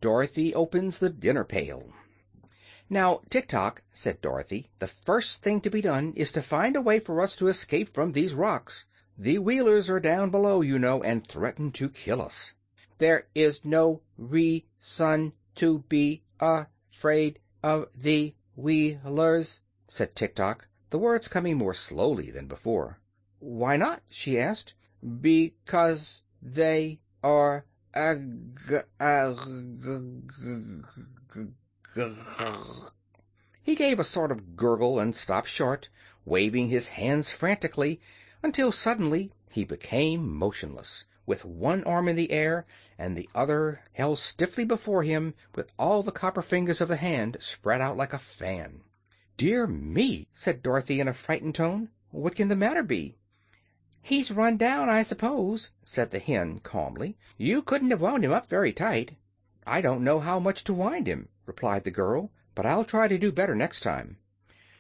Dorothy Opens the Dinner Pail. "Now, Tik-Tok," said Dorothy, "the first thing to be done is to find a way for us to escape from these rocks. The Wheelers are down below, you know, and threaten to kill us." "There is no reason to be afraid of the Wheelers," said Tik-Tok, the words coming more slowly than before. "Why not?" she asked. "Because they are He gave a sort of gurgle and stopped short, waving his hands frantically, until suddenly he became motionless, with one arm in the air and the other held stiffly before him, with all the copper fingers of the hand spread out like a fan. "Dear me!" said Dorothy in a frightened tone. "What can the matter be?" "He's run down, I suppose," said the hen calmly. "You couldn't have wound him up very tight." "I don't know how much to wind him," replied the girl, "but I'll try to do better next time."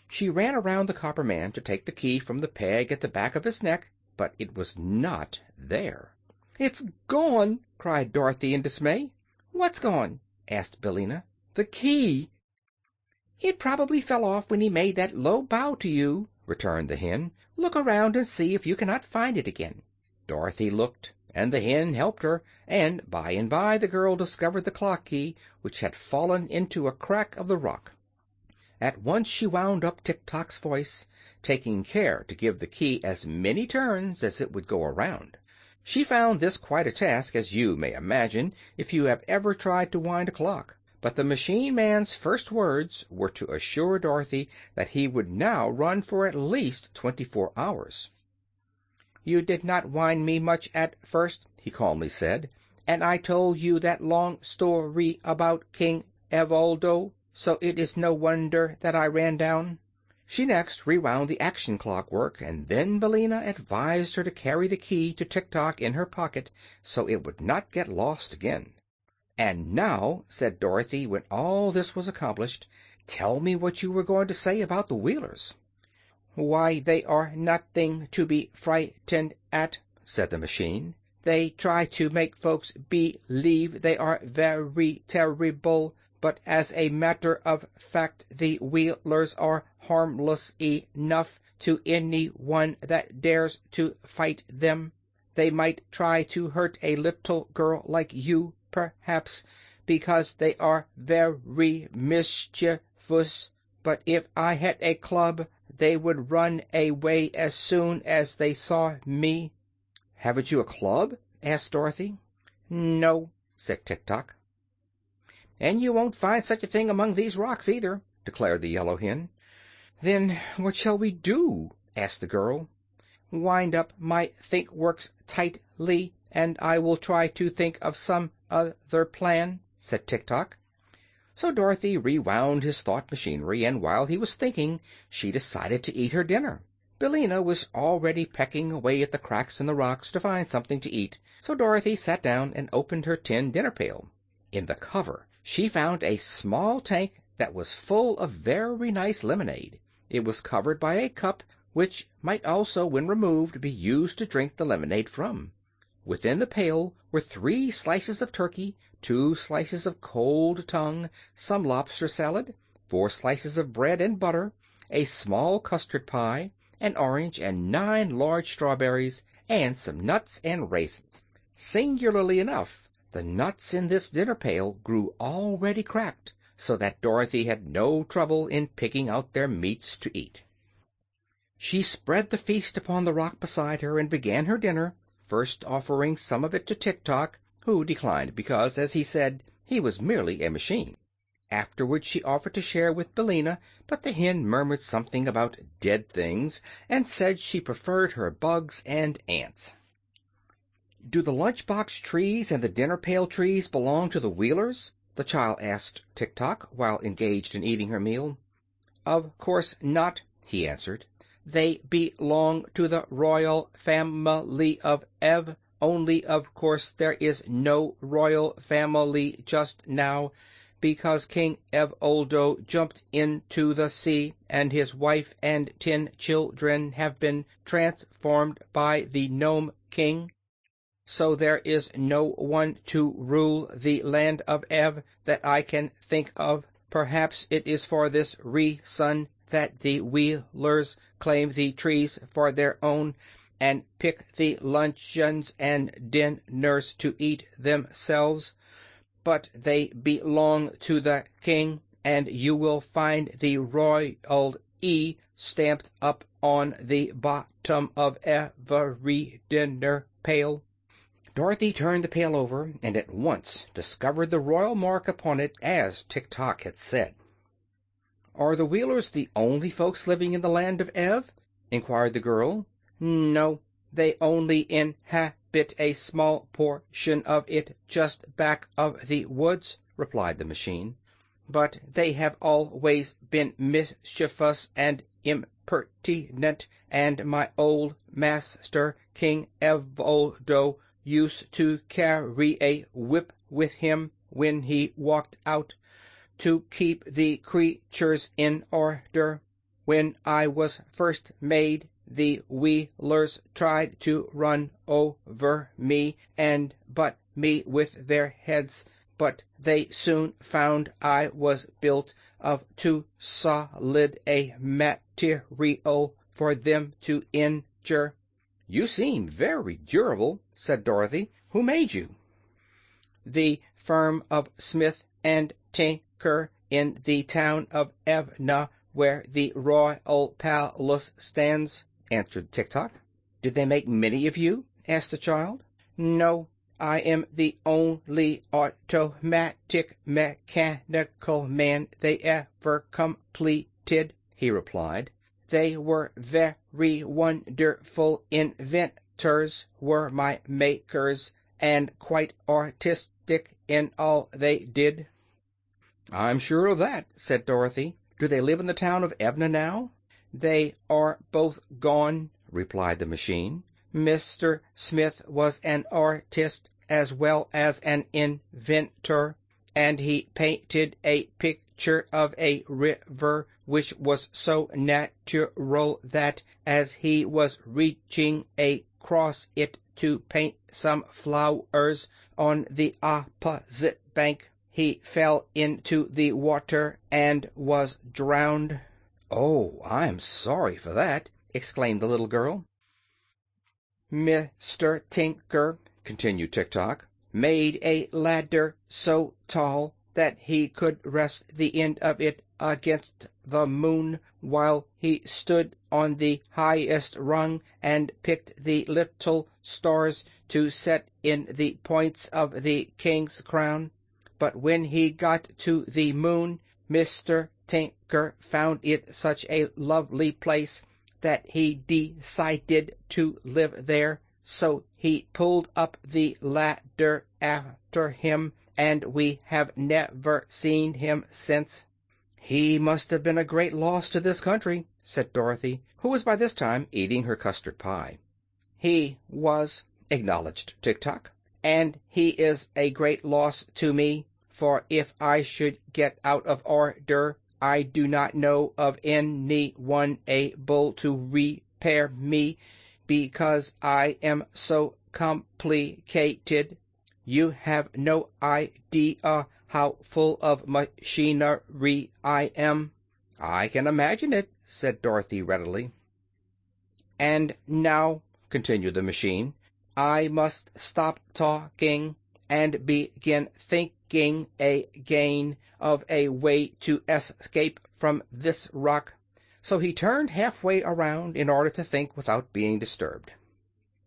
She ran around the copper man to take the key from the peg at the back of his neck, but it was not there. "It's gone!" cried Dorothy in dismay. "What's gone?" asked Billina. "The key." "It probably fell off when he made that low bow to you," returned the hen. "Look around and see if you cannot find it again." Dorothy looked, and the hen helped her, and by the girl discovered the clock key, which had fallen into a crack of the rock. At once she wound up Tik-Tok's voice, taking care to give the key as many turns as it would go around. She found this quite a task, as you may imagine if you have ever tried to wind a clock. But the machine man's first words were to assure Dorothy that he would now run for at least 24 hours. "You did not wind me much at first," he calmly said, "and I told you that long story about King Evoldo, so it is no wonder that I ran down." She next rewound the action clock work, and then Billina advised her to carry the key to Tik-Tok in her pocket so it would not get lost again. "And now," said Dorothy, when all this was accomplished, "tell me what you were going to say about the Wheelers." "Why, they are nothing to be frightened at," said the machine. "They try to make folks believe they are very terrible, but as a matter of fact the Wheelers are harmless enough to anyone that dares to fight them. They might try to hurt a little girl like you, perhaps, because they are very mischievous, but if I had a club they would run away as soon as they saw me." "Haven't you a club?" asked Dorothy. "No," said Tik-Tok. "And you won't find such a thing among these rocks, either," declared the yellow hen. "Then what shall we do?" asked the girl. "Wind up my think-works tightly, and I will try to think of some other plan," said Tik-Tok. So Dorothy rewound his thought machinery, and while he was thinking she decided to eat her dinner. Billina was already pecking away at the cracks in the rocks to find something to eat, so Dorothy sat down and opened her tin dinner pail. In the cover she found a small tank that was full of very nice lemonade. It was covered by a cup, which might also, when removed, be used to drink the lemonade from. Within the pail were 3 slices of turkey, 2 slices of cold tongue, some lobster salad, 4 slices of bread and butter, a small custard pie, an orange, and 9 large strawberries, and some nuts and raisins. Singularly enough, the nuts in this dinner pail grew already cracked, so that Dorothy had no trouble in picking out their meats to eat. She spread the feast upon the rock beside her and began her dinner, first offering some of it to Tik-Tok, who declined because, as he said, he was merely a machine. Afterward she offered to share with Billina, but the hen murmured something about dead things and said she preferred her bugs and ants. "Do the lunch-box trees and the dinner-pail trees belong to the Wheelers?" the child asked Tik-Tok while engaged in eating her meal. "Of course not," he answered. "They belong to the royal family of Ev. Only, of course, there is no royal family just now, because King Evoldo jumped into the sea, and his wife and 10 children have been transformed by the Nome King." so there is no one to rule the land of Ev that I can think of. Perhaps it is for this reason that the Wheelers claim the trees for their own, and pick the luncheons and dinners to eat themselves. But they belong to the king, and you will find the royal E stamped up on the bottom of every dinner pail. Dorothy turned the pail over, and at once discovered the royal mark upon it, as Tik-Tok had said. "Are the Wheelers the only folks living in the land of Ev?" inquired the girl. "No, they only inhabit a small portion of it just back of the woods," replied the machine. "But they have always been mischievous and impertinent, and my old master, King Evoldo, used to carry a whip with him when he walked out, to keep the creatures in order. When I was first made, the Wheelers tried to run over me and butt me with their heads, but they soon found I was built of too solid a material for them to injure." "You seem very durable," said Dorothy. "Who made you?" "The firm of Smith and Tinker in the town of Evna, where the royal palace stands," answered Tik-Tok. "Did they make many of you?" asked the child. "No, I am the only automatic mechanical man they ever completed," he replied. "They were very wonderful inventors, were my makers, and quite artistic in all they did." "I'm sure of that," said Dorothy. "Do they live in the town of Evna now?" "They are both gone," replied the machine. "Mr. Smith was an artist as well as an inventor, and he painted a picture of a river which was so natural that, as he was reaching across it to paint some flowers on the opposite bank, he fell into the water and was drowned." "Oh, I'm sorry for that!" exclaimed the little girl. "Mr. Tinker," continued Tik-Tok, "made a ladder so tall that he could rest the end of it against the moon while he stood on the highest rung and picked the little stars to set in the points of the king's crown. But when he got to the moon, Mr. Tinker found it such a lovely place that he decided to live there, so he pulled up the ladder after him, and we have never seen him since." "He must have been a great loss to this country," said Dorothy, who was by this time eating her custard pie. "He was," acknowledged Tik-Tok, "and he is a great loss to me, for if I should get out of order, I do not know of any one able to repair me, because I am so complicated. You have no idea how full of machinery I am." "I can imagine it," said Dorothy readily. "And now," continued the machine, "I must stop talking and begin thinking again of a way to escape from this rock." So he turned halfway around in order to think without being disturbed.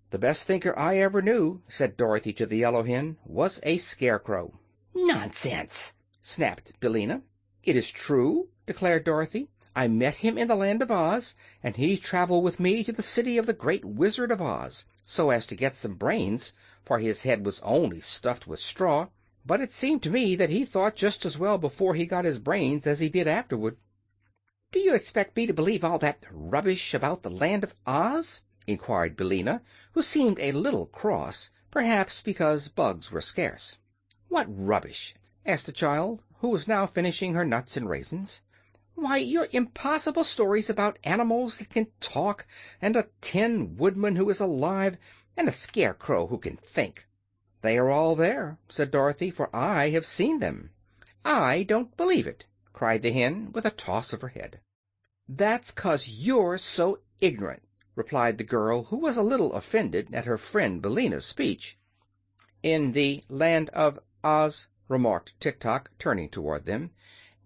"The best thinker I ever knew," said Dorothy to the Yellow Hen, "was a scarecrow." "Nonsense!" snapped Billina. "It is true," declared Dorothy. "I met him in the land of Oz, and he traveled with me to the city of the great Wizard of Oz, so as to get some brains, for his head was only stuffed with straw. But it seemed to me that he thought just as well before he got his brains as he did afterward." "Do you expect me to believe all that rubbish about the land of Oz?" inquired Billina, who seemed a little cross, perhaps because bugs were scarce. "What rubbish?" asked the child, who was now finishing her nuts and raisins. "Why, your impossible stories about animals that can talk, and a Tin Woodman who is alive, and a scarecrow who can think." "They are all there," said Dorothy, "for I have seen them." "I don't believe it," cried the hen, with a toss of her head. "That's 'cause you're so ignorant," replied the girl, who was a little offended at her friend Billina's speech. "In the Land of Oz," remarked Tik-Tok, turning toward them,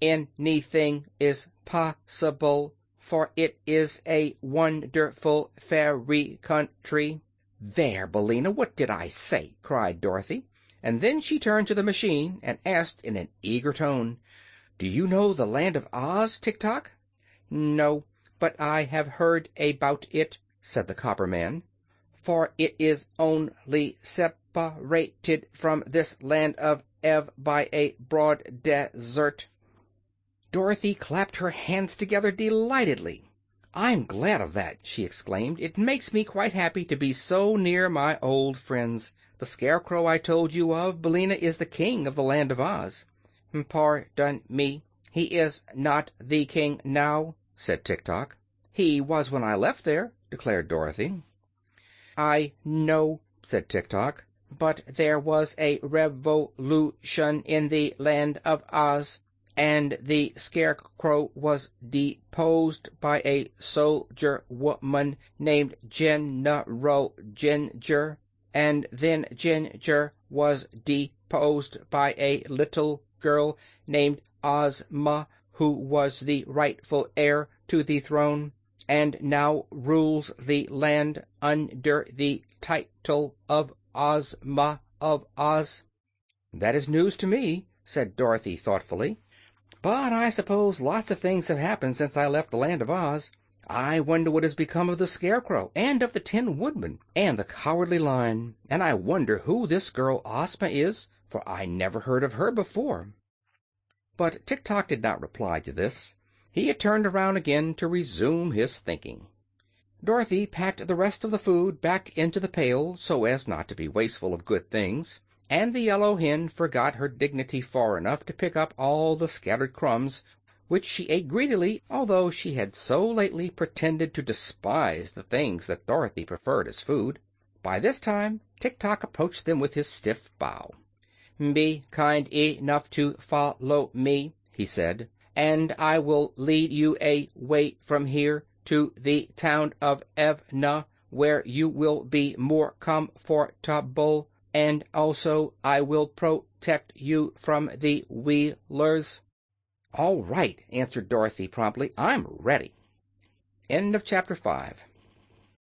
"anything is possible, for it is a wonderful fairy country." "There, Billina, what did I say?" cried Dorothy, and then she turned to the machine and asked in an eager tone, "Do you know the Land of Oz, Tik-Tok?" "No, but I have heard about it," said the copper man, "for it is only separated from this Land of Ev by a broad desert." Dorothy clapped her hands together delightedly. "I'm glad of that," she exclaimed. "It makes me quite happy to be so near my old friends. The Scarecrow I told you of, Billina, is the King of the Land of Oz." "Pardon me, he is not the King now," said Tik-Tok. "He was when I left there," declared Dorothy. "I know," said Tik-Tok, "but there was a revolution in the Land of Oz, and the Scarecrow was deposed by a soldier woman named General Ginger, and then Ginger was deposed by a little girl named Ozma, who was the rightful heir to the throne, and now rules the land under the title of Ozma of Oz." "That is news to me," said Dorothy thoughtfully. "But I suppose lots of things have happened since I left the Land of Oz. I wonder what has become of the Scarecrow, and of the Tin Woodman, and the Cowardly Lion. And I wonder who this girl Ozma is, for I never heard of her before." But Tik-Tok did not reply to this. He had turned around again to resume his thinking. Dorothy packed the rest of the food back into the pail, so as not to be wasteful of good things, and the yellow hen forgot her dignity far enough to pick up all the scattered crumbs, which she ate greedily, although she had so lately pretended to despise the things that Dorothy preferred as food. By this time Tik-Tok approached them with his stiff bow. "Be kind enough to follow me," he said, "and I will lead you away from here to the town of Evna, where you will be more comfortable, and also I will protect you from the Wheelers." "All right," answered Dorothy promptly. "I'm ready." End of chapter 5.